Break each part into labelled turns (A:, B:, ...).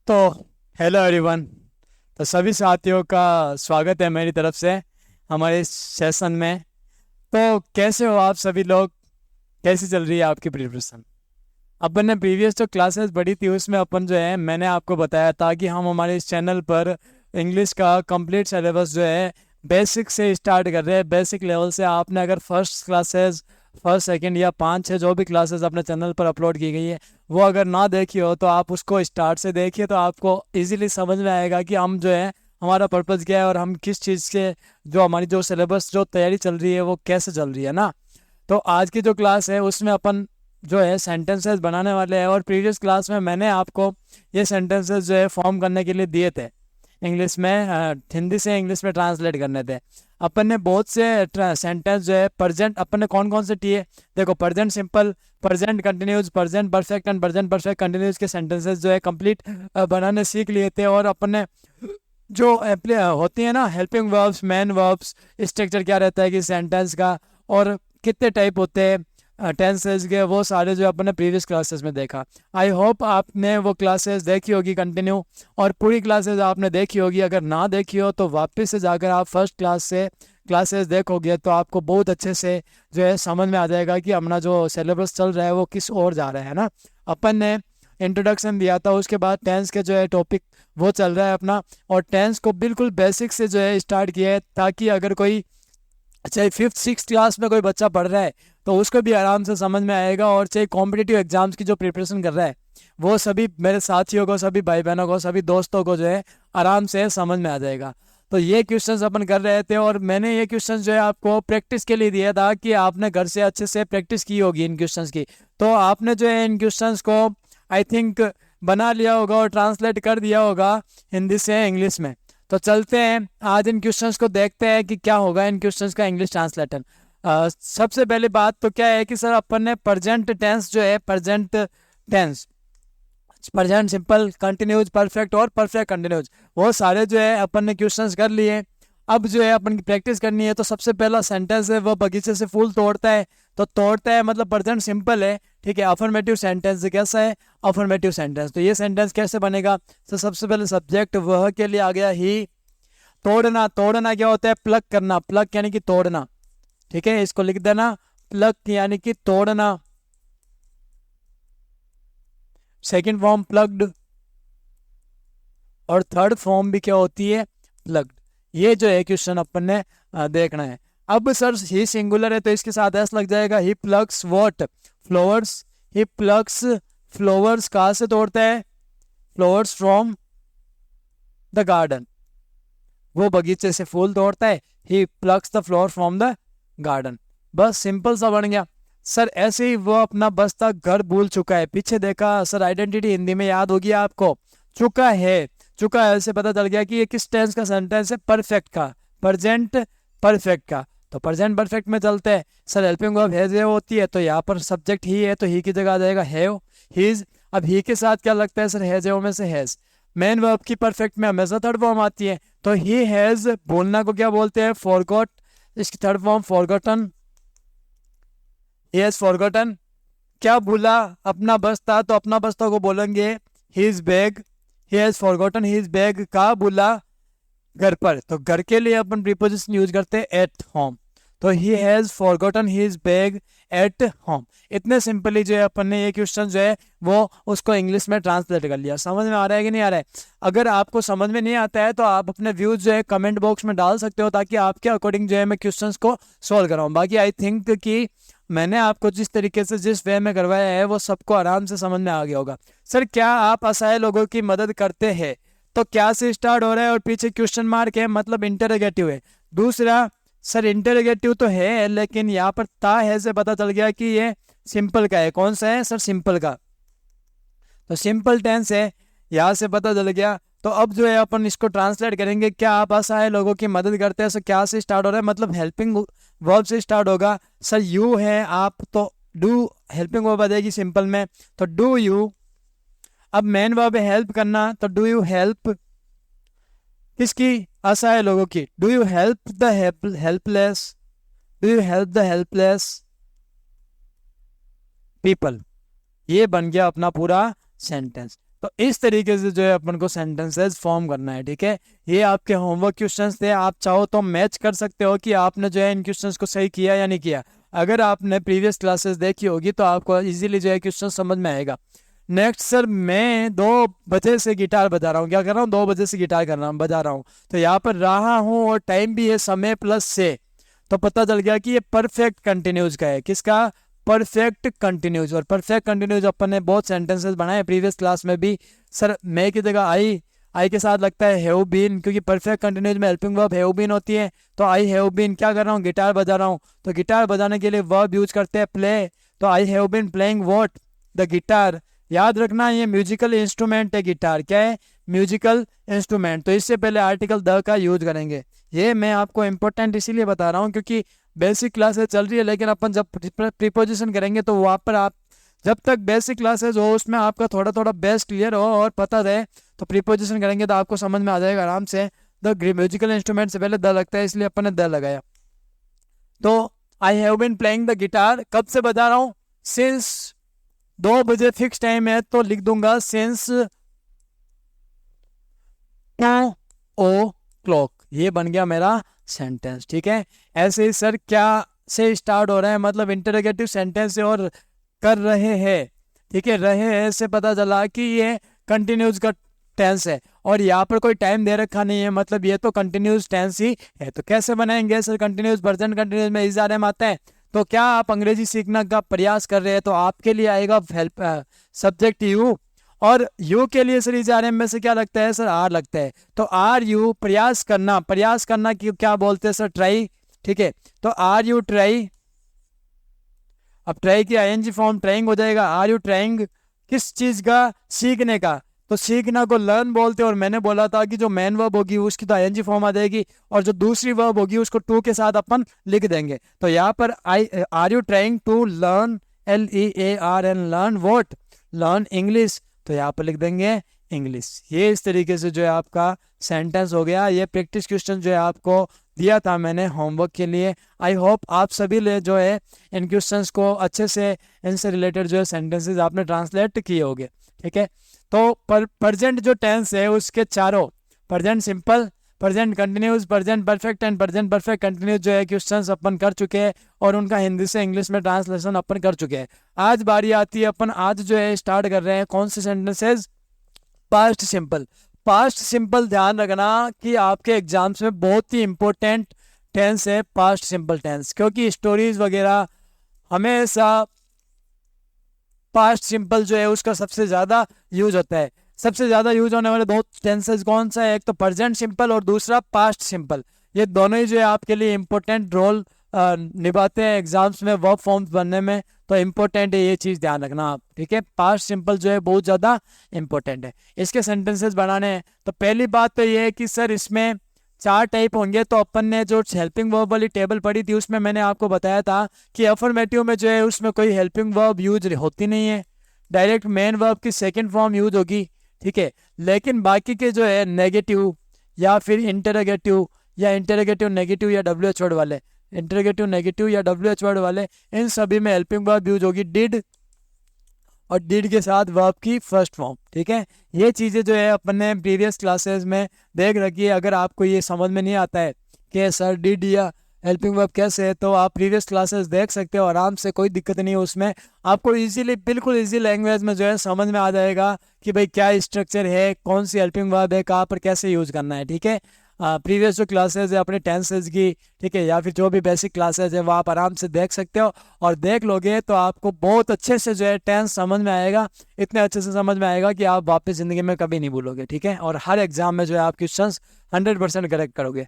A: तो hello everyone. तो सभी साथियों का स्वागत है मेरी तरफ से हमारे इस सेशन में। तो कैसे हो आप सभी लोग? कैसी चल रही है आपकी प्रिपरेशन? अपन ने प्रीवियस जो क्लासेस पढ़ी थी उसमें अपन जो है मैंने आपको बताया था कि हम हमारे इस चैनल पर इंग्लिश का कंप्लीट सिलेबस जो है बेसिक से स्टार्ट कर रहे हैं। बेसिक लेवल से आपने अगर फर्स्ट क्लासेस, फर्स्ट सेकंड या पाँच छः जो भी क्लासेस अपने चैनल पर अपलोड की गई है वो अगर ना देखी हो तो आप उसको स्टार्ट से देखिए, तो आपको इजीली समझ में आएगा कि हम जो है हमारा पर्पज़ क्या है और हम किस चीज़ के जो हमारी जो सिलेबस जो तैयारी चल रही है वो कैसे चल रही है ना। तो आज की जो क्लास है उसमें अपन जो है सेंटेंसेस बनाने वाले हैं, और प्रीवियस क्लास में मैंने आपको ये सेंटेंसेस जो है फॉर्म करने के लिए दिए थे इंग्लिश में, हिंदी से इंग्लिश में ट्रांसलेट करने थे। अपन ने बहुत से सेंटेंस जो है प्रेजेंट अपन ने कौन कौन से किए, देखो present simple, present continues, present perfect and present perfect continues के सेंटेंसेस जो है कंप्लीट बनाने सीख लिए थे। और अपन ने जो होती है ना helping verbs, main verbs, structure क्या रहता है कि सेंटेंस का, और कितने टाइप होते हैं टेंसेस के, वो सारे जो अपन ने प्रीवियस क्लासेस में देखा। आई होप आपने वो क्लासेस देखी होगी कंटिन्यू, और पूरी क्लासेस आपने देखी होगी। अगर ना देखी हो तो वापस से जाकर आप फर्स्ट क्लास से क्लासेस देखोगे तो आपको बहुत अच्छे से जो है समझ में आ जाएगा कि अपना जो सिलेबस चल रहा है वो किस ओर जा रहा है ना। अपन ने इंट्रोडक्शन दिया था, उसके बाद टेंस के जो है टॉपिक वो चल रहा है अपना, और टेंस को बिल्कुल बेसिक से जो है स्टार्ट किया है ताकि अगर कोई चाहे फिफ्थ सिक्स क्लास में कोई बच्चा पढ़ रहा है तो उसको भी आराम से समझ में आएगा, और चाहे कॉम्पिटिटिव एग्जाम्स की जो प्रिपरेशन कर रहा है वो सभी मेरे साथियों को, सभी भाई बहनों को, सभी दोस्तों को जो है आराम से समझ में आ जाएगा। तो ये क्वेश्चंस अपन कर रहे थे, और मैंने ये क्वेश्चंस जो है आपको प्रैक्टिस के लिए दिया था कि आपने घर से अच्छे से प्रैक्टिस की होगी इन क्वेश्चंस की। तो आपने जो है इन क्वेश्चंस को आई थिंक बना लिया होगा और ट्रांसलेट कर दिया होगा हिंदी से इंग्लिश में। तो चलते हैं आज इन क्वेश्चंस को देखते हैं कि क्या होगा इन क्वेश्चंस का इंग्लिश ट्रांसलेटर। सबसे पहली बात तो क्या है कि सर अपन ने प्रेजेंट टेंस जो है, present tense, present simple, continuous, perfect और परफेक्ट कंटिन्यूज, वो सारे जो है अपन ने क्वेश्चंस कर लिए। अब जो है अपन की प्रैक्टिस करनी है। तो सबसे पहला सेंटेंस है वो बगीचे से फूल तोड़ता है। तो तोड़ता है मतलब प्रेजेंट सिंपल है, ठीक है। अफर्मेटिव सेंटेंस कैसा है? Affirmative sentence. तो ये सेंटेंस कैसे बनेगा? तो सबसे पहले सब्जेक्ट वह के लिए आ गया ही। तोड़ना, तोड़ना क्या होता है? प्लग करना, प्लग यानी कि तोड़ना, ठीक है। इसको लिख देना, प्लग यानी कि तोड़ना। सेकंड फॉर्म प्लग्ड, और थर्ड फॉर्म भी क्या होती है? प्लग्ड। ये जो है क्वेश्चन अपन ने देखना है। अब सर ही सिंगुलर है तो इसके साथ एस लग जाएगा। He plugs what? Flowers. He plugs flowers कहाँ से तोड़ता है? Flowers from the garden. वो बगीचे से फूल तोड़ता है। He plugs the flower from the garden. बस सिंपल सा बन गया। सर ऐसे ही वो अपना बस्ता घर भूल चुका है। पीछे देखा सर, आइडेंटिटी हिंदी में याद होगी आपको, चुका है। चुका है से पता चल गया कि ये किस टेंस का सेंटेंस है? परफेक्ट का, प्रेजेंट परफेक्ट का। तो प्रेजेंट परफेक्ट में चलते हैं। सर हेल्पिंग वर्ब हैज होती है तो यहाँ पर सब्जेक्ट ही है तो ही की जगह आ जाएगा हैव, हिज। अब ही के साथ क्या लगता है सर? हैज में से हैज। मेन वर्ब की परफेक्ट में हमेशा थर्ड फॉर्म आती है। तो ही हैज बोलना को क्या बोलते हैं? फॉरगॉट। इसकी third form forgotten. He has forgotten, क्या भूला? अपना बस्ता, तो अपना बस्ता को बोलेंगे his bag. He has forgotten his bag, का भूला? घर पर। तो घर के लिए अपन प्रीपोजिशन यूज करते हैं एट होम। तो he has forgotten his bag at home. इतने सिंपली जो है अपन ने ये क्वेश्चन जो है वो उसको इंग्लिश में ट्रांसलेट कर लिया। समझ में आ रहा है कि नहीं आ रहा है? अगर आपको समझ में नहीं आता है तो आप अपने व्यूज जो है कमेंट बॉक्स में डाल सकते हो ताकि आपके अकॉर्डिंग जो है मैं क्वेश्चंस को सॉल्व कराऊं। बाकी आई थिंक कि मैंने आपको जिस तरीके से जिस वे में करवाया है वो सबको आराम से समझ में आ गया होगा। सर क्या आप असहाय लोगों की मदद करते हैं? तो क्या से स्टार्ट हो रहा है और पीछे क्वेश्चन मार्क है, मतलब इंटरोगेटिव है। दूसरा सर इंटरोगेटिव तो है लेकिन यहाँ पर ता है से पता चल गया कि ये सिंपल का है। कौन सा है सर? सिंपल का। तो सिंपल टेंस है, यहाँ से पता चल गया। तो अब जो है अपन इसको ट्रांसलेट करेंगे। क्या आप असहाय लोगों की मदद करते हैं? सर क्या से स्टार्ट हो रहा है? मतलब हेल्पिंग वर्ब से स्टार्ट होगा। सर यू है आप, तो डू हेल्पिंग वर्ब आ जाएगी सिंपल में, तो डू यू। अब मेन वर्ब है हेल्प करना, तो डू यू हेल्प। किसकी? असहाय लोगों की। Do you help the helpless? Do you help the helpless people. ये बन गया अपना पूरा सेंटेंस। तो इस तरीके से जो है अपन को सेंटेंसेस फॉर्म करना है, ठीक है। ये आपके होमवर्क क्वेश्चंस थे, आप चाहो तो मैच कर सकते हो कि आपने जो है इन क्वेश्चंस को सही किया या नहीं किया। अगर आपने प्रीवियस क्लासेस देखी होगी तो आपको इजीली जो है क्वेश्चन समझ में आएगा। नेक्स्ट सर, मैं 2 बजे से गिटार बजा रहा हूँ, क्या कर रहा हूँ, 2 बजे से गिटार कर रहा हूँ, बजा रहा हूँ। तो यहाँ पर रहा हूँ और टाइम भी है समय प्लस से, तो पता चल गया कि ये परफेक्ट कंटिन्यूज का है। किसका? Perfect continues. और परफेक्ट कंटिन्यूज अपन ने बहुत सेंटेंसेस बनाए प्रीवियस क्लास में भी। सर मैं की जगह आई के साथ लगता है हैव बीन, क्योंकि परफेक्ट कंटिन्यूज में हेल्पिंग वर्ब हैव बीन होती है। तो आई हैव बीन क्या कर रहा हूँ, गिटार बजा रहा हूँ। तो गिटार बजाने के लिए वर्ब यूज करते हैं प्ले, तो I have been playing what, the guitar. याद रखना ये म्यूजिकल इंस्ट्रूमेंट है गिटार, क्या है, म्यूजिकल इंस्ट्रूमेंट। तो इससे पहले आर्टिकल द का यूज करेंगे। ये मैं आपको इंपॉर्टेंट इसीलिए बता रहा हूँ क्योंकि बेसिक क्लासेस चल रही है, लेकिन अपन जब प्रीपोजिशन करेंगे तो वहाँ पर आप जब तक बेसिक क्लासेस हो उसमें आपका थोड़ा थोड़ा बेस क्लियर हो और पता रहे, तो प्रीपोजिशन करेंगे तो आपको समझ में आ जाएगा आराम से। द म्यूजिकल इंस्ट्रूमेंट से पहले द लगता है, इसलिए अपन ने द लगाया। तो I have been playing the guitar, कब से बजा रहा हूँ, सिंस 2 बजे फिक्स टाइम है तो लिख दूंगा सिंस 2 o'clock। ये बन गया मेरा सेंटेंस, ठीक है। ऐसे ही सर क्या से स्टार्ट हो रहा है, मतलब इंटरोगेटिव सेंटेंस से और कर रहे हैं, ठीक है। रहे हैं से पता चला कि ये कंटिन्यूस का टेंस है और यहाँ पर कोई टाइम दे रखा नहीं है, मतलब ये तो कंटिन्यूस टेंस ही है। तो कैसे बनाएंगे सर, कंटिन्यूस प्रेजेंट कंटिन्यूस में इस बारे में आता है। तो क्या आप अंग्रेजी सीखने का प्रयास कर रहे हैं तो आपके लिए आएगा हेल्प सब्जेक्ट यू, और यू के लिए सर इस आर एम में से क्या लगता है सर, आर लगता है। तो आर यू प्रयास करना, प्रयास करना की क्या बोलते हैं सर, ट्राई, ठीक है। तो आर यू ट्राई, अब ट्राई की आईएनजी फॉर्म ट्राइंग हो जाएगा। आर यू ट्राइंग किस चीज का, सीखने का। तो सीखना को लर्न बोलते हैं, और मैंने बोला था कि जो मेन वर्ब होगी उसकी तो आईएनजी फॉर्म आ जाएगी और जो दूसरी वर्ब होगी उसको टू के साथ अपन लिख देंगे। तो यहाँ पर are you trying to learn, LEARN, learn what, learn English. तो यहाँ पर लिख देंगे इंग्लिश। ये इस तरीके से जो है आपका सेंटेंस हो गया। ये प्रैक्टिस क्वेश्चन जो है आपको दिया था मैंने होमवर्क के लिए। आई होप आप सभी ले जो है इन क्वेश्चंस को अच्छे से, इनसे रिलेटेड जो है सेंटेंसेस आपने ट्रांसलेट किए होंगे, ठीक है। तो प्रेजेंट जो टेंस है उसके चारों, present simple, present continuous, present perfect and present perfect continuous जो है क्वेश्चंस अपन कर चुके हैं और उनका हिंदी से इंग्लिश में ट्रांसलेशन अपन कर चुके हैं। आज बारी आती है, अपन आज जो है स्टार्ट कर रहे हैं कौन से sentences, past simple. Past simple ध्यान रखना कि आपके एग्जाम्स में बहुत ही इंपॉर्टेंट टेंस है पास्ट सिंपल टेंस, क्योंकि स्टोरीज वगैरह हमेशा पास्ट सिंपल जो है उसका सबसे ज़्यादा यूज होता है। सबसे ज़्यादा यूज होने वाले दो टेंसेस कौन सा है, एक तो प्रेजेंट सिंपल और दूसरा पास्ट सिंपल। ये दोनों ही जो है आपके लिए इंपॉर्टेंट रोल निभाते हैं एग्जाम्स में वर्ब फॉर्म्स बनने में। तो इम्पोर्टेंट है, ये चीज़ ध्यान रखना आप, ठीक है। पास्ट सिंपल जो है बहुत ज़्यादा इंपॉर्टेंट है। इसके सेंटेंसेस बनाने हैं तो पहली बात तो ये है कि सर इसमें 4 टाइप होंगे। तो अपन ने जो हेल्पिंग वर्ब वाली टेबल पढ़ी थी उसमें मैंने आपको बताया था कि अफर्मेटिव में जो है उसमें कोई हेल्पिंग वर्ब यूज होती नहीं है, डायरेक्ट मेन वर्ब की सेकंड फॉर्म यूज होगी, ठीक है। लेकिन बाकी के जो है नेगेटिव या फिर इंटरोगेटिव या इंटरोगेटिव नेगेटिव या WH वर्ड वाले, इंटरोगेटिव नेगेटिव या WH वर्ड वाले, इन सभी में हेल्पिंग वर्ब यूज होगी डिड, और डिड के साथ वर्ब की फर्स्ट फॉर्म, ठीक है। ये चीज़ें जो है अपन ने प्रीवियस क्लासेस में देख रखी है। अगर आपको ये समझ में नहीं आता है कि सर डिड या हेल्पिंग वर्ब कैसे है, तो आप प्रीवियस क्लासेस देख सकते हो आराम से, कोई दिक्कत नहीं है उसमें। आपको इजीली, बिल्कुल इजी लैंग्वेज में जो है समझ में आ जाएगा कि भाई क्या स्ट्रक्चर है, कौन सी हेल्पिंग वर्ब है, कहाँ पर कैसे यूज करना है, ठीक है। प्रीवियस जो क्लासेस है अपने टेंसेज की, ठीक है, या फिर जो भी बेसिक क्लासेस है वो आप आराम से देख सकते हो, और देख लोगे तो आपको बहुत अच्छे से जो है टेंस समझ में आएगा। इतने अच्छे से समझ में आएगा कि आप वापस ज़िंदगी में कभी नहीं भूलोगे, ठीक है। और हर एग्जाम में जो है आप क्वेश्चन 100% करेक्ट करोगे।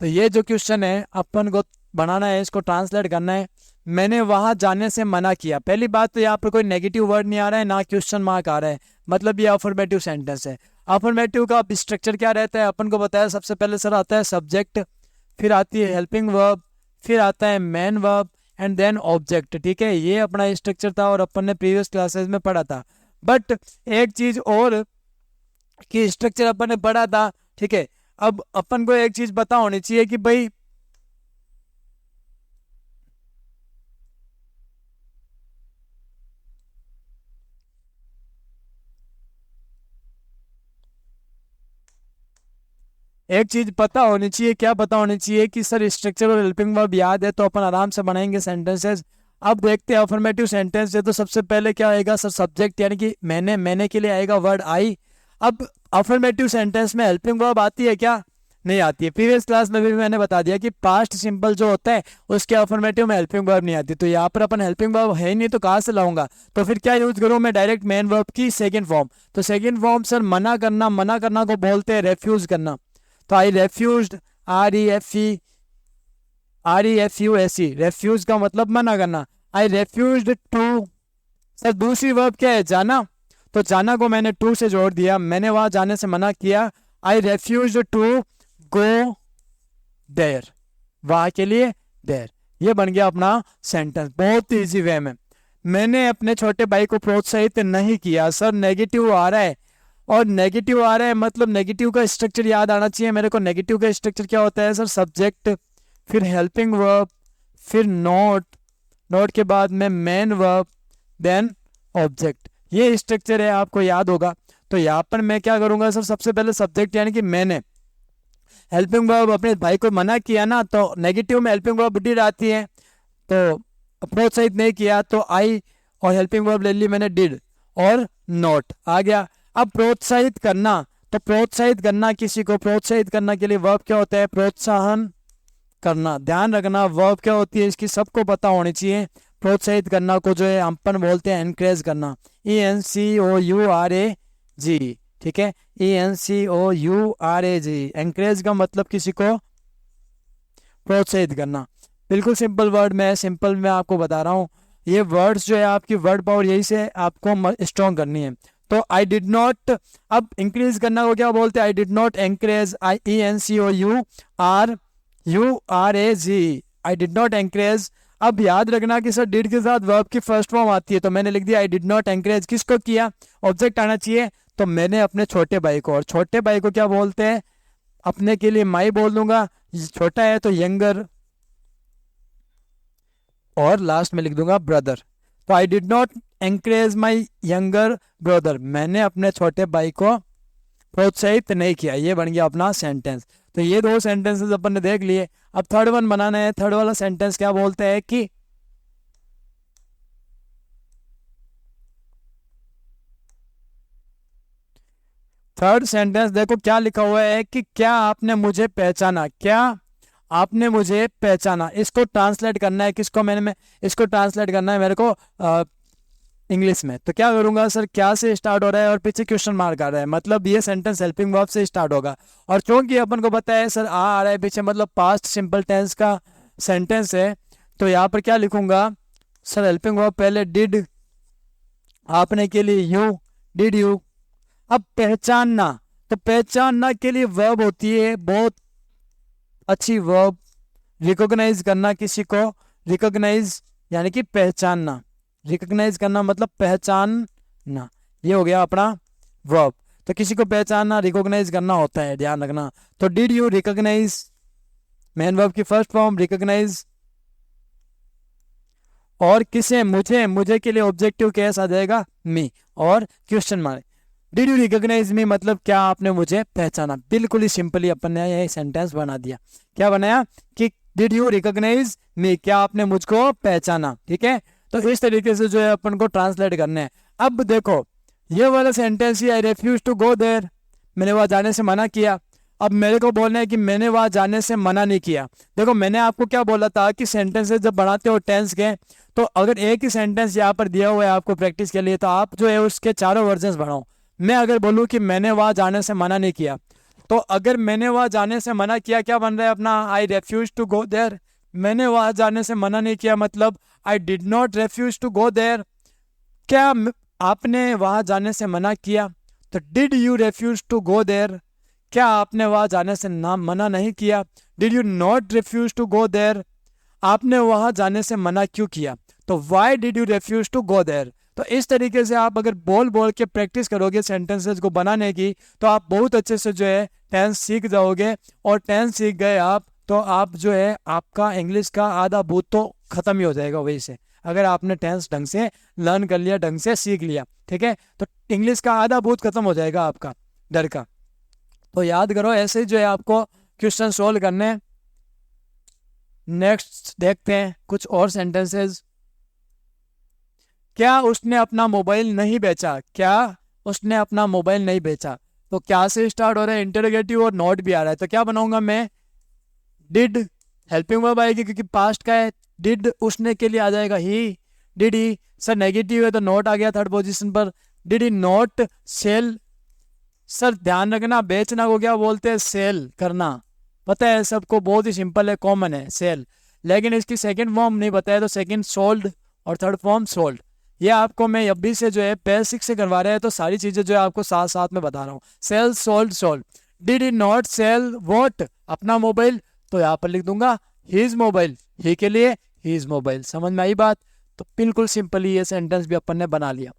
A: तो ये जो क्वेश्चन है अपन को बनाना है, इसको ट्रांसलेट करना है। मैंने वहाँ जाने से मना किया। पहली बात तो यहाँ पर कोई नेगेटिव वर्ड नहीं आ रहा है, ना क्वेश्चन मार्क आ रहा है, मतलब ये अफर्मेटिव सेंटेंस है। अफर्मेटिव का स्ट्रक्चर क्या रहता है अपन को बताया, सबसे पहले सर आता है सब्जेक्ट, फिर आती है हेल्पिंग वर्ब, फिर आता है main verb and then object, ठीक है। ये अपना स्ट्रक्चर था और अपन ने प्रीवियस क्लासेस में पढ़ा था। बट एक चीज और कि स्ट्रक्चर अपन ने पढ़ा था, ठीक है। अब अपन को एक चीज पता होनी चाहिए कि भाई एक चीज पता होनी चाहिए, क्या पता होनी चाहिए कि सर स्ट्रक्चर और हेल्पिंग वर्ब याद है तो अपन आराम से बनाएंगे सेंटेंसेस। अब देखते हैं अफर्मेटिव सेंटेंस है तो सबसे पहले क्या आएगा सर, सब्जेक्ट यानी कि मैंने के लिए आएगा वर्ड आई। अब अफर्मेटिव सेंटेंस में हेल्पिंग वर्ब आती है क्या, नहीं आती है। प्रीवियस क्लास में भी मैंने बता दिया कि पास्ट सिंपल जो होता है उसके अफर्मेटिव में हेल्पिंग वर्ब नहीं आती। तो यहाँ पर अपन हेल्पिंग वर्ब है ही नहीं तो कहाँ से लाऊंगा, तो फिर क्या यूज करूँ मैं, डायरेक्ट मेन वर्ब की सेकंड फॉर्म। तो सेकंड फॉर्म सर मना करना, मना करना को बोलते हैं रेफ्यूज करना। तो आई रेफ्यूज्ड, REFUSE, रेफ्यूज का मतलब मना करना। आई रेफ्यूज्ड टू, सर दूसरी वर्ब क्या है, जाना, तो जाना को मैंने टू से जोड़ दिया, मैंने वहां जाने से मना किया। आई रेफ्यूज्ड टू गो देयर, वहां के लिए देयर। ये बन गया अपना सेंटेंस बहुत इजी वे में। मैंने अपने छोटे भाई को प्रोत्साहित नहीं किया, सर नेगेटिव आ रहा है, और नेगेटिव आ रहा है मतलब नेगेटिव का स्ट्रक्चर याद आना चाहिए मेरे को। नेगेटिव का स्ट्रक्चर क्या होता है सर, सब्जेक्ट, फिर हेल्पिंग वर्ब, फिर नोट, नोट के बाद में मेन वर्ब, देन ऑब्जेक्ट। ये स्ट्रक्चर है, आपको याद होगा। तो यहाँ पर मैं क्या करूंगा सर, सबसे पहले सब्जेक्ट यानी कि मैंने, हेल्पिंग वर्ब अपने भाई को मना किया ना, तो नेगेटिव में हेल्पिंग वर्ब डिड आती है, तो प्रोत्साहित नहीं किया तो आई, और हेल्पिंग वर्ब ले ली मैंने डिड, और नोट आ गया। अब प्रोत्साहित करना, तो प्रोत्साहित करना, किसी को प्रोत्साहित करना के लिए वर्ब क्या होता है, प्रोत्साहन करना। ध्यान रखना वर्ब क्या होती है इसकी सबको पता होनी चाहिए। प्रोत्साहित करना को जो है अपन बोलते हैं एनकरेज करना, ENCOURAG, ठीक है, ENCOURAG। एनकरेज का मतलब किसी को प्रोत्साहित करना। बिल्कुल सिंपल वर्ड में, सिंपल में आपको बता रहा हूँ। ये वर्ड्स जो है आपकी वर्ड पावर यही से आपको स्ट्रॉन्ग करनी है। तो आई डिड नॉट, अब इंक्रीज करना को क्या बोलते हैं, I did not encourage, ENCOURAG, I did not encourage. अब याद रखना कि सर डिड के साथ वर्ब की फर्स्ट फॉर्म आती है, तो मैंने लिख दिया आई डिड नॉट एंकरेज। किसको किया, ऑब्जेक्ट आना चाहिए, तो मैंने अपने छोटे भाई को, और छोटे भाई को क्या बोलते हैं, अपने के लिए माई बोल दूंगा, छोटा है तो यंगर, और लास्ट में लिख दूंगा ब्रदर। तो I did not encourage my younger brother, मैंने अपने छोटे भाई को प्रोत्साहित नहीं किया। ये बन गया अपना सेंटेंस। तो ये दो सेंटेंसेस अपन ने देख लिए। अब थर्ड वन बनाना है। थर्ड वाला सेंटेंस क्या बोलते हैं कि थर्ड सेंटेंस देखो क्या लिखा हुआ है कि क्या आपने मुझे पहचाना, क्या आपने मुझे पहचाना। इसको ट्रांसलेट करना है किसको, मैं इसको ट्रांसलेट करना है मेरे को इंग्लिश में। तो क्या करूंगा सर, क्या से स्टार्ट हो रहा है और पीछे क्वेश्चन मार्क आ रहा है, मतलब ये सेंटेंस हेल्पिंग वर्ब से स्टार्ट होगा। और चूंकि अपन को पता है सर आ रहा है पीछे, मतलब पास्ट सिंपल टेंस का सेंटेंस है, तो यहाँ पर क्या लिखूंगा सर, हेल्पिंग वर्ब पहले डिड, आपने के लिए यू, डिड यू। अब पहचानना, तो पहचानना के लिए वर्ब होती है बहुत अच्छी वर्ब, रिकॉग्नाइज करना किसी को, रिकॉग्नाइज यानी कि पहचानना, रिकॉग्नाइज करना मतलब पहचानना, ये हो गया अपना वर्ब। तो किसी को पहचानना, रिकॉग्नाइज करना होता है, ध्यान रखना। तो did you recognise, main verb की फर्स्ट फॉर्म रिकॉग्नाइज, और किसे, मुझे, मुझे के लिए ऑब्जेक्टिव केस आ जाएगा मी, और question mark. Did you recognise me मतलब क्या आपने मुझे पहचाना। बिल्कुल ही सिंपली अपन ने यह सेंटेंस बना दिया। क्या बनाया कि डिड यू रिकॉग्नाइज मी, क्या आपने मुझको पहचाना, ठीक है। तो इस तरीके से जो है अपन को ट्रांसलेट करना है। अब देखो ये वाला सेंटेंस ही, I refuse to go there, मैंने वहां जाने से मना किया। अब मेरे को बोलना है कि मैंने वहां जाने से मना नहीं किया। देखो मैंने आपको क्या बोला था कि सेंटेंसेस जब बनाते हो टेंस के, तो अगर एक ही सेंटेंस यहाँ पर दिया हुआ है आपको प्रैक्टिस के लिए, तो आप जो है उसके चारों वर्जन बनाओ। मैं अगर बोलूँ कि मैंने वहां जाने से मना नहीं किया, तो अगर मैंने वहां जाने से मना किया, क्या बन रहा है अपना, I refuse to go there. मैंने वहां जाने से मना नहीं किया मतलब I did not refuse to go there. क्या आपने वहां जाने से मना किया, तो did you refuse to go there. क्या आपने वहां जाने से ना मना नहीं किया, did you not refuse to go there. आपने वहां जाने से मना क्यों किया, तो why did you refuse to go there. तो इस तरीके से आप अगर बोल बोल के प्रैक्टिस करोगे सेंटेंसेस को बनाने की, तो आप बहुत अच्छे से जो है टेंस सीख जाओगे। और टेंस सीख गए आप, तो आप जो है आपका इंग्लिश का आधा भूत तो खत्म ही हो जाएगा वही से, अगर आपने टेंस ढंग से लर्न कर लिया, ढंग से सीख लिया, ठीक है। तो इंग्लिश का आधा भूत खत्म हो जाएगा आपका डर का। तो याद करो, ऐसे ही जो है आपको क्वेश्चन सोल्व करने हैं। नेक्स्ट देखते हैं कुछ और सेंटेंसेस। क्या उसने अपना मोबाइल नहीं बेचा? क्या उसने अपना मोबाइल नहीं बेचा? तो क्या से स्टार्ट हो रहा है, इंटरोगेटिव और नॉट भी आ रहा है, तो क्या बनाऊंगा मैं? डिड, हेल्पिंग वर्ब आएगी क्योंकि पास्ट का है। डिड उसने के लिए आ जाएगा ही, डिड ही। सर नेगेटिव है तो नॉट आ गया थर्ड पोजीशन पर। Did he not sell? Sir ध्यान रखना, बेचना को क्या बोलते हैं? सेल करना। पता है सबको, बहुत ही सिंपल है, कॉमन है, सेल। लेकिन इसकी सेकंड फॉर्म नहीं पता है, तो सेकंड सोल्ड और थर्ड फॉर्म सोल्ड। ये आपको मैं अभी से जो है बेसिक से करवा रहे हैं, तो सारी चीजें जो है आपको साथ साथ में बता रहा हूँ। Sell, sold, sold. Did he not sell what? अपना मोबाइल। तो यहाँ पर लिख दूंगा हिज मोबाइल, ही के लिए हिज मोबाइल। समझ में आई बात? तो बिल्कुल सिंपली ये सेंटेंस भी अपन ने बना लिया।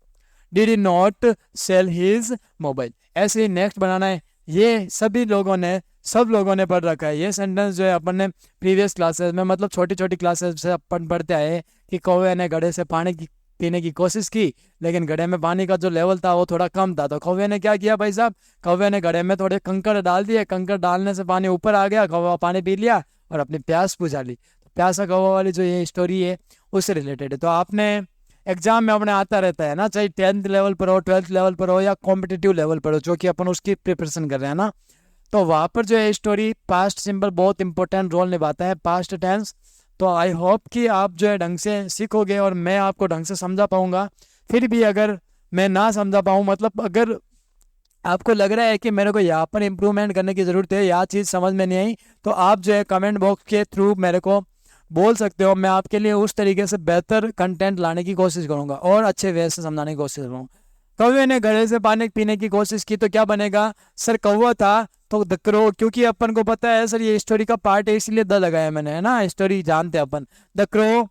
A: Did he not sell his mobile. ऐसे ही नेक्स्ट बनाना है। ये सभी लोगों ने, सब लोगों ने पढ़ रखा है ये सेंटेंस जो है अपन ने प्रीवियस क्लासेस में, मतलब छोटी छोटी क्लासेस से अपन पढ़ते आए कि कौवे ने घड़े से पानी पीने की कोशिश की, लेकिन घड़े में पानी का जो लेवल था वो थोड़ा कम था। तो कौवे ने क्या किया भाई साहब? कौवे ने घड़े में थोड़े कंकड़ डाल दिए, कंकड़ डालने से पानी ऊपर आ गया, कौवा पानी पी लिया और अपनी प्यास बुझा ली। तो प्यासा कौवा वाली जो ये स्टोरी है उससे रिलेटेड है। तो आपने एग्जाम में अपने आता रहता है ना, चाहे 10th लेवल पर हो, 12th लेवल पर हो या कॉम्पिटिटिव लेवल पर हो, जो कि अपन उसकी प्रिपरेशन कर रहे हैं ना, तो वहाँ पर जो है स्टोरी पास्ट सिंबल बहुत इंपॉर्टेंट रोल निभाता है, पास्ट टेंस। तो आई होप कि आप जो है ढंग से सीखोगे और मैं आपको ढंग से समझा पाऊंगा। फिर भी अगर मैं ना समझा पाऊँ, मतलब अगर आपको लग रहा है कि मेरे को यहाँ पर इम्प्रूवमेंट करने की ज़रूरत है, या चीज़ समझ में नहीं आई, तो आप जो है कमेंट बॉक्स के थ्रू मेरे को बोल सकते हो। मैं आपके लिए उस तरीके से बेहतर कंटेंट लाने की कोशिश करूँगा और अच्छे वे से समझाने की कोशिश करूँगा। कौवे ने घड़े से पानी पीने की कोशिश की तो क्या बनेगा? सर कौवा था तो द क्रो, क्योंकि अपन को पता है सर ये स्टोरी का पार्ट है, इसलिए द लगाया मैंने, है ना, स्टोरी जानते हैं अपन। The crow.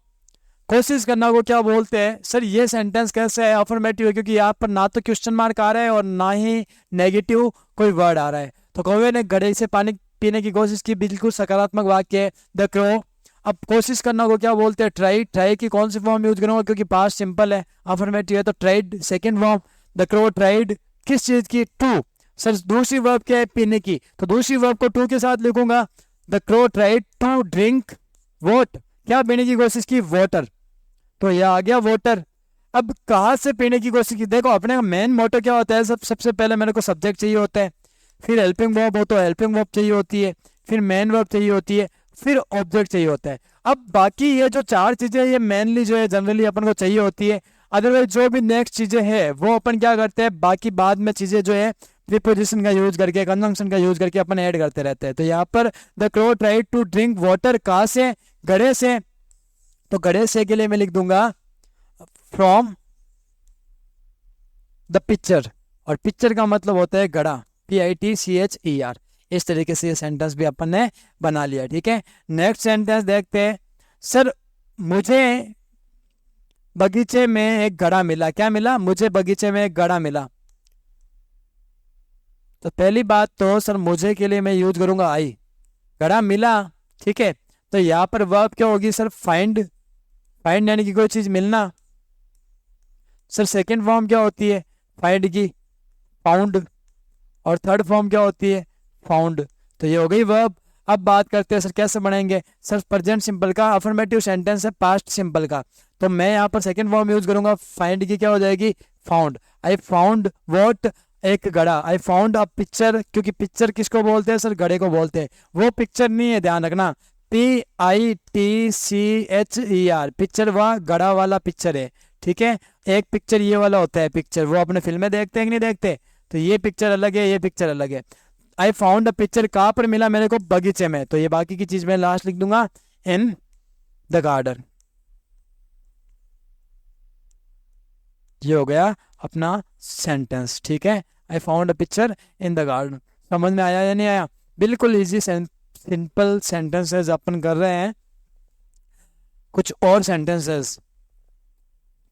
A: कोशिश करना को क्या बोलते हैं? सर ये सेंटेंस कैसे है? अफर्मेटिव है, क्योंकि यहाँ पर ना तो क्वेश्चन मार्क आ रहा है और ना ही नेगेटिव कोई वर्ड आ रहा है। तो कौवे ने घड़े से पानी पीने की कोशिश की, बिल्कुल सकारात्मक वाक्य है द क्रो। अब कोशिश करना को क्या बोलते हैं? ट्राई। ट्राई की कौन सी फॉर्म यूज करूंगा, क्योंकि पास्ट सिंपल है, अफर्मेटिव है, तो tried second form. The crow tried किस चीज की? टू। सर दूसरी वर्ब क्या है? पीने की, तो दूसरी वर्ब को टू के साथ लिखूंगा। The crow tried to drink what? क्या पीने की कोशिश की? वाटर। तो यह आ गया वाटर। अब कहाँ से पीने की कोशिश की? देखो अपने का मेन मोटो क्या होता है, सबसे पहले मेरे को सब्जेक्ट चाहिए होता है, फिर हेल्पिंग वर्ब हो तो हेल्पिंग वर्ब चाहिए होती है, फिर मेन वर्ब चाहिए होती है, फिर ऑब्जेक्ट चाहिए होता है। अब बाकी ये जो चार चीजें ये मेनली जो है जनरली अपन को चाहिए होती है। अदरवाइज जो भी नेक्स्ट चीजें हैं वो अपन क्या करते हैं, बाकी बाद में चीजें जो है प्रीपोजिशन का यूज करके, कंजंक्शन का यूज करके अपन ऐड करते रहते हैं। तो यहाँ पर the crow tried to drink water, कहाँ से? घड़े से। तो घड़े से के लिए मैं लिख दूंगा फ्रॉम द पिक्चर, और पिक्चर का मतलब होता है घड़ा, PITCHER। इस तरीके से ये सेंटेंस भी अपन ने बना लिया। ठीक है, नेक्स्ट सेंटेंस देखते हैं। सर मुझे बगीचे में एक घड़ा मिला। क्या मिला? मुझे बगीचे में एक घड़ा मिला। तो पहली बात तो सर मुझे के लिए मैं यूज करूंगा आई, घड़ा मिला। ठीक है, तो यहाँ पर वर्ब क्या होगी सर? फाइंड। फाइंड यानी कि कोई चीज मिलना। सर सेकंड फॉर्म क्या होती है फाइंड की? फाउंड। और थर्ड फॉर्म क्या होती है? फाउंड। तो ये हो गई वर्ब। अब बात करते हैं सर कैसे बनाएंगे। सर प्रेजेंट सिंपल का अफर्मेटिव सेंटेंस है पास्ट सिंपल का, तो मैं यहाँ पर सेकंड फॉर्म यूज करूंगा। फाइंड की क्या हो जाएगी? फाउंड। I found what? एक घड़ा। आई फाउंड अ पिक्चर, क्योंकि पिक्चर किसको बोलते हैं सर? घड़े को बोलते हैं। वो पिक्चर नहीं है, ध्यान रखना, PITCHER। पिक्चर वह घड़ा वाला पिक्चर है। ठीक है, एक पिक्चर ये वाला होता है पिक्चर, वो अपने फिल्में देखते हैं कि नहीं देखते? तो ये पिक्चर अलग है, ये पिक्चर अलग है। आई फाउंड अ पिक्चर कहाँ पर मिला मेरे को? बगीचे में। तो ये बाकी की चीज मैं लास्ट लिख दूंगा इन द गार्डन। ये हो गया अपना सेंटेंस। ठीक है, I found a picture in the garden. समझ में आया या नहीं आया? बिल्कुल इजी सिंपल सेंटेंसेस अपन कर रहे हैं। कुछ और सेंटेंसेस।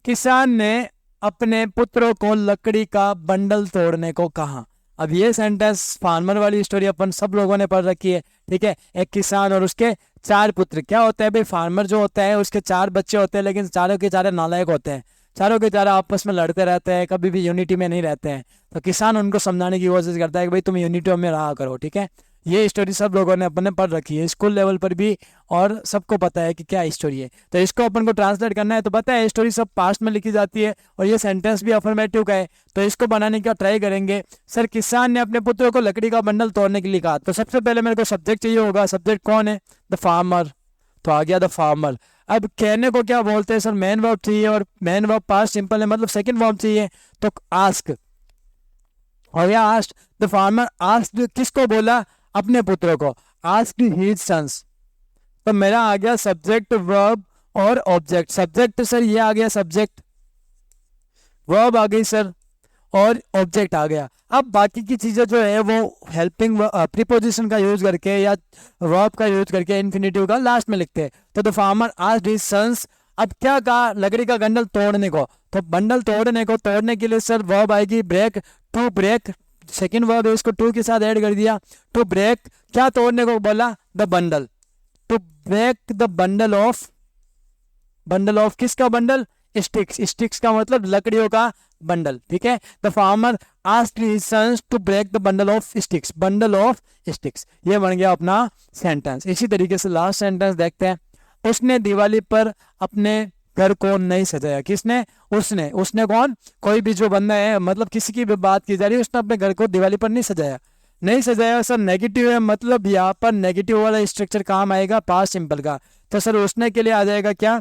A: किसान ने अपने पुत्रों को लकड़ी का बंडल तोड़ने को कहा। अब ये सेंटेंस फार्मर वाली स्टोरी अपन सब लोगों ने पढ़ रखी है। ठीक है, एक किसान और उसके 4 पुत्र। क्या होता है भाई, फार्मर जो होता है उसके 4 बच्चे होते हैं, लेकिन चारों के चारों नालायक होते हैं। चारों के चारों आपस में लड़ते रहते हैं, कभी भी यूनिटी में नहीं रहते हैं। तो किसान उनको समझाने की कोशिश करता है कि भाई तुम यूनिटी में रहा करो, ठीक है। ये स्टोरी सब लोगों ने अपने पढ़ रखी है स्कूल लेवल पर भी, और सबको पता है कि क्या स्टोरी है। तो इसको अपन को ट्रांसलेट करना है तो पता है स्टोरी सब पास्ट में लिखी जाती है, और ये सेंटेंस भी अफर्मेटिव का है। तो इसको बनाने का ट्राई करेंगे। सर किसान ने अपने पुत्रों को लकड़ी का बंडल तोड़ने के लिए कहा, तो सबसे पहले मेरे को सब्जेक्ट चाहिए होगा। सब्जेक्ट कौन है? The farmer. तो आ गया द फार्मर। अब कहने को क्या बोलते हैं सर? मेन वर्ब चाहिए, और मेन वर्ब पास्ट सिंपल है, मतलब सेकंड वर्ब चाहिए। तो आस्क हो गया, आस्क्ड। द फार्मर आस्क्ड किसको बोला? अपने पुत्रों को। Asked his sons. तो मेरा आ गया सब्जेक्ट, वर्ब और ऑब्जेक्ट। सब्जेक्ट सर ये आ गया सब्जेक्ट, वर्ब आ गई सर, और ऑब्जेक्ट आ गया। अब बाकी की चीजें जो है वो हेल्पिंग प्रीपोजिशन का यूज करके या वर्ब का यूज करके इन्फिनेटिव का लास्ट में लिखते हैं। तो the farmer asked his sons. अब क्या कहा? लकड़ी का बंडल तोड़ने को। तो बंडल तोड़ने को, तोड़ने के लिए सर वर्ब आएगी break. To break second verb है, इसको टू के साथ ऐड कर दिया। टू ब्रेक क्या तोड़ने को बोला? The bundle. To break the bundle of, bundle of किसका बंडल? स्टिक्स। स्टिक्स का मतलब लकड़ियों का बंडल, ठीक है। The farmer asked his sons to break the bundle of sticks. Bundle of sticks, ये बन गया अपना सेंटेंस। इसी तरीके से लास्ट सेंटेंस देखते हैं। उसने दिवाली पर अपने घर को नहीं सजाया। किसने? उसने। उसने कौन? कोई भी जो बंदा है, मतलब किसी की भी बात की जा रही है, उसने अपने घर को दिवाली पर नहीं सजाया। नहीं सजाया सर नेगेटिव है, मतलब यहाँ पर नेगेटिव वाला स्ट्रक्चर काम आएगा पास्ट सिंपल का। तो सर उसने के लिए आ जाएगा क्या?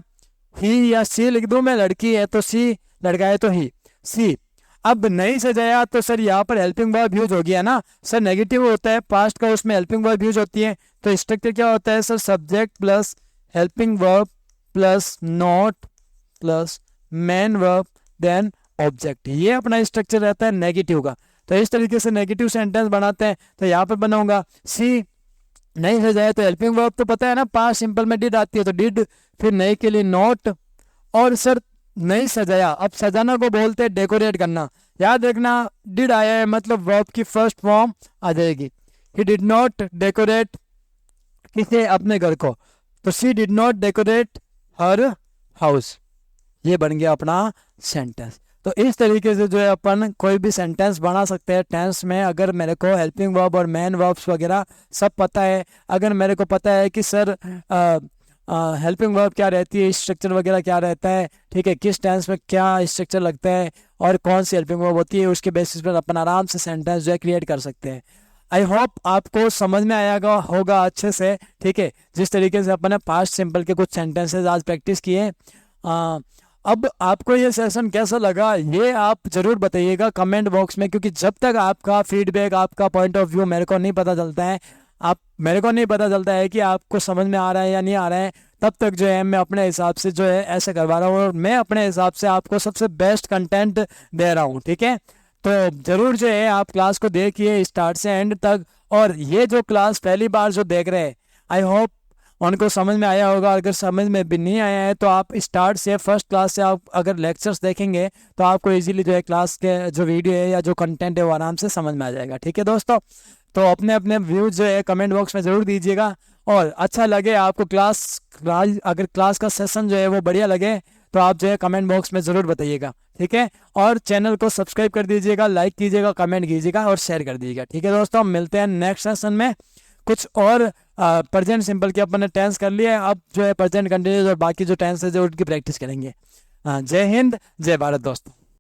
A: ही या सी लिख दूं मैं? लड़की है तो सी, लड़का है तो ही, सी। अब नहीं सजाया तो सर यहाँ पर हेल्पिंग वर्ब यूज हो गया ना सर। नेगेटिव होता है पास्ट का, उसमें हेल्पिंग वर्ब यूज होती है। तो स्ट्रक्चर क्या होता है sir? Subject plus helping verb plus not plus main verb then object. ये अपना स्ट्रक्चर रहता है नेगेटिव का। तो इस तरीके से नेगेटिव सेंटेंस बनाते हैं। तो यहाँ पर बनाऊंगा सी नहीं सजाया, तो हेल्पिंग वर्ब तो पता है ना पास्ट सिंपल में डिड आती है, तो डिड, फिर नई के लिए नॉट, और सर नहीं सजाया। अब सजाना को बोलते हैं डेकोरेट करना। याद रखना डिड आया है मतलब वर्ब की फर्स्ट फॉर्म आ जाएगी। ही डिड नॉट डेकोरेट किसे? अपने घर को। तो she did not decorate her house. ये बन गया अपना सेंटेंस। तो इस तरीके से जो है अपन कोई भी सेंटेंस बना सकते हैं टेंस में, अगर मेरे को हेल्पिंग वर्ब और मेन वर्ब्स वगैरह सब पता है। अगर मेरे को पता है कि सर हेल्पिंग वर्ब क्या रहती है, स्ट्रक्चर वगैरह क्या रहता है, ठीक है, किस टेंस में क्या स्ट्रक्चर लगता है और कौन सी हेल्पिंग वर्ब होती है, उसके बेसिस पर अपन आराम से सेंटेंस जो है क्रिएट कर सकते हैं। आई होप आपको समझ में आएगा होगा अच्छे से, ठीक है। जिस तरीके से अपन ने पास्ट सिंपल के कुछ सेंटेंसेज आज प्रैक्टिस किए। अब आपको ये सेशन कैसा लगा ये आप ज़रूर बताइएगा कमेंट बॉक्स में, क्योंकि जब तक आपका फीडबैक, आपका पॉइंट ऑफ व्यू मेरे को नहीं पता चलता है, मेरे को नहीं पता चलता है कि आपको समझ में आ रहा है या नहीं आ रहा है, तब तक जो है मैं अपने हिसाब से जो है ऐसे करवा रहा हूँ, और मैं अपने हिसाब से आपको सबसे बेस्ट कंटेंट दे रहा हूँ, ठीक है। तो ज़रूर जो है आप क्लास को देखिए स्टार्ट से एंड तक। और ये जो क्लास पहली बार जो देख रहे हैं, आई होप उनको समझ में आया होगा। अगर समझ में भी नहीं आया है तो आप स्टार्ट से फर्स्ट क्लास से आप अगर लेक्चर्स देखेंगे तो आपको इजीली जो है क्लास के जो वीडियो है या जो कंटेंट है वो आराम से समझ में आ जाएगा, ठीक है दोस्तों। तो अपने अपने व्यूज जो है कमेंट बॉक्स में ज़रूर दीजिएगा, और अच्छा लगे आपको अगर क्लास का सेशन जो है वो बढ़िया लगे तो आप जो है कमेंट बॉक्स में ज़रूर बताइएगा, ठीक है। और चैनल को सब्सक्राइब कर दीजिएगा, लाइक कीजिएगा, कमेंट कीजिएगा और शेयर कर दीजिएगा, ठीक है दोस्तों। मिलते हैं नेक्स्ट सेशन में। कुछ और प्रेजेंट सिंपल के अपन ने टेंस कर लिया है, अब जो है प्रेजेंट कंटिन्यूस और बाकी जो टेंस है जो उनकी प्रैक्टिस करेंगे। जय हिंद, जय भारत दोस्तों।